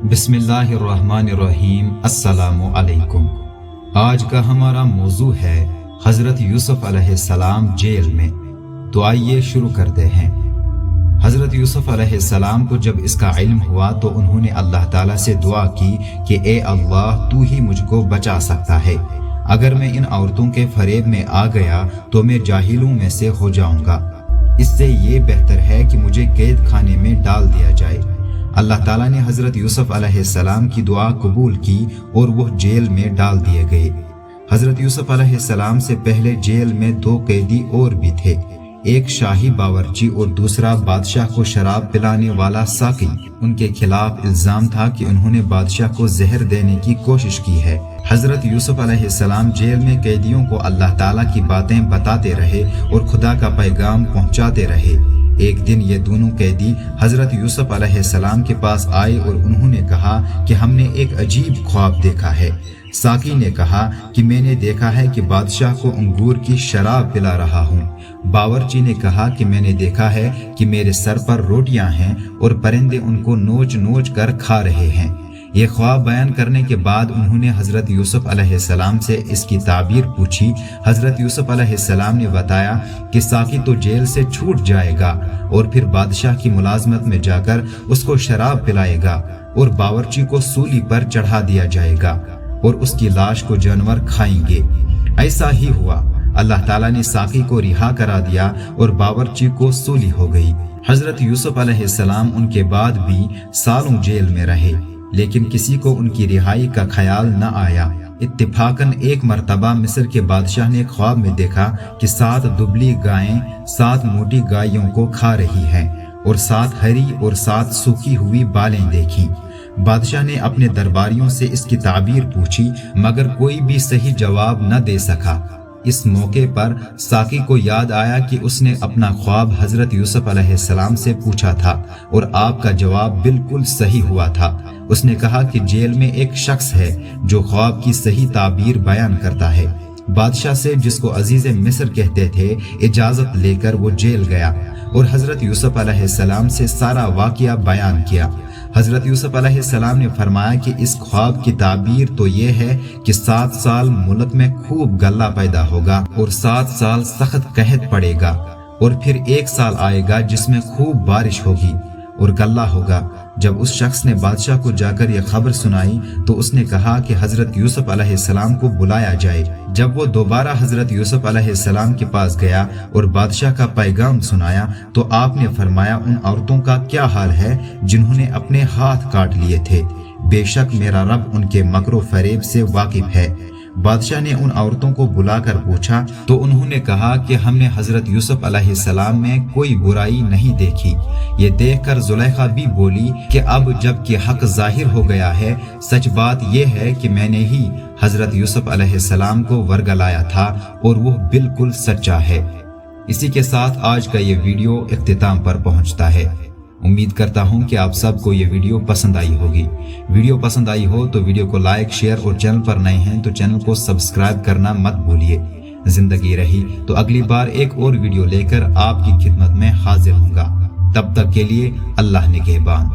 बिस्मिल्लाहिर्रहमानिर्रहीम। अस्सलामु अलैकुम। आज का हमारा मौजू है हज़रत यूसुफ अलैहिस्सलाम जेल में। तो आइए शुरू करते हैं। हज़रत यूसुफ अलैहिस्सलाम को जब इसका इल्म हुआ तो उन्होंने अल्लाह ताला से दुआ की कि ए अल्लाह, तू ही मुझको बचा सकता है। अगर मैं इन औरतों के फरेब में आ गया तो मैं जाहिलों में से हो जाऊंगा। इससे ये बेहतर है कि मुझे कैद खाने में डाल दिया जाए। अल्लाह ताला ने हज़रत यूसुफ अलैहिस्सलाम की दुआ कबूल की और वो जेल में डाल दिए गए। हज़रत यूसुफ अलैहिस्सलाम से पहले जेल में 2 कैदी और भी थे, एक शाही बावर्ची और दूसरा बादशाह को शराब पिलाने वाला साकी। उनके खिलाफ इल्जाम था कि उन्होंने बादशाह को जहर देने की कोशिश की है। हज़रत यूसुफ अलैहिस्सलाम जेल में कैदियों को अल्लाह ताला की बातें बताते रहे और खुदा का पैगाम पहुंचाते रहे। एक दिन ये दोनों कैदी हज़रत यूसुफ अलैहिस्सलाम के पास आए और उन्होंने कहा कि हमने एक अजीब ख्वाब देखा है। साकी ने कहा कि मैंने देखा है कि बादशाह को अंगूर की शराब पिला रहा हूँ। बावर्ची ने कहा कि मैंने देखा है कि मेरे सर पर रोटियां हैं और परिंदे उनको नोच नोच कर खा रहे हैं। ये ख्वाब बयान करने के बाद उन्होंने हज़रत यूसुफ अलैहिस्सलाम से इसकी ताबीर पूछी। हज़रत यूसुफ अलैहिस्सलाम ने बताया कि साकी तो जेल से छूट जाएगा और फिर बादशाह की मुलाजमत में जाकर उसको शराब पिलाएगा और बावर्ची को सूली पर चढ़ा दिया जाएगा और उसकी लाश को जानवर खाएंगे। ऐसा ही हुआ। अल्लाह ताला ने साकी को रिहा करा दिया और बावर्ची को सूली हो गई। हज़रत यूसुफ अलैहिस्सलाम उनके बाद भी सालों जेल में रहे, लेकिन किसी को उनकी रिहाई का ख्याल न आया। इत्तिफाकन एक मर्तबा मिस्र के बादशाह ने ख्वाब में देखा कि 7 दुबली गायें 7 मोटी गायों को खा रही हैं और 7 हरी और 7 सूखी हुई बालें देखी। बादशाह ने अपने दरबारियों से इसकी ताबीर पूछी, मगर कोई भी सही जवाब न दे सका। इस मौके पर साकी को याद आया कि उसने अपना ख्वाब हज़रत यूसुफ अलैहिस्सलाम से पूछा था और आपका जवाब बिल्कुल सही हुआ था। उसने कहा कि जेल में एक शख्स है जो ख्वाब की सही ताबीर बयान करता है। बादशाह से, जिसको अजीज मिस्र कहते थे, इजाजत लेकर वो जेल गया और हज़रत यूसुफ अलैहिस्सलाम से सारा वाक़या बयान किया। हज़रत यूसुफ अलैहिस्सलाम ने फरमाया कि इस ख्वाब की ताबीर तो ये है कि 7 साल मुल्क में खूब गल्ला पैदा होगा और 7 साल सख्त कहत पड़ेगा और फिर 1 साल आएगा जिसमें खूब बारिश होगी और गल्ला होगा। जब उस शख्स ने बादशाह को जाकर यह खबर सुनाई तो उसने कहा कि हज़रत यूसुफ अलैहिस्सलाम को बुलाया जाए। जब वो दोबारा हज़रत यूसुफ अलैहिस्सलाम के पास गया और बादशाह का पैगाम सुनाया तो आपने फरमाया, उन औरतों का क्या हाल है जिन्होंने अपने हाथ काट लिए थे? बेशक मेरा रब उनके मकरो फरेब से वाकिफ है। बादशाह ने उन औरतों को बुलाकर पूछा तो उन्होंने कहा कि हमने हज़रत यूसुफ अलैहिस्सलाम में कोई बुराई नहीं देखी। ये देखकर जुलेखा भी बोली कि अब जबकि हक जाहिर हो गया है, सच बात यह है कि मैंने ही हज़रत यूसुफ अलैहिस्सलाम को वर्गलाया था और वो बिल्कुल सच्चा है। इसी के साथ आज का ये वीडियो इख्तिताम पर पहुंचता है। उम्मीद करता हूं कि आप सबको ये वीडियो पसंद आई होगी। वीडियो पसंद आई हो तो वीडियो को लाइक, शेयर और चैनल पर नए हैं तो चैनल को सब्सक्राइब करना मत भूलिए। जिंदगी रही तो अगली बार एक और वीडियो लेकर आपकी खिदमत में हाजिर होऊंगा। तब तक के लिए अल्लाह निगहबान।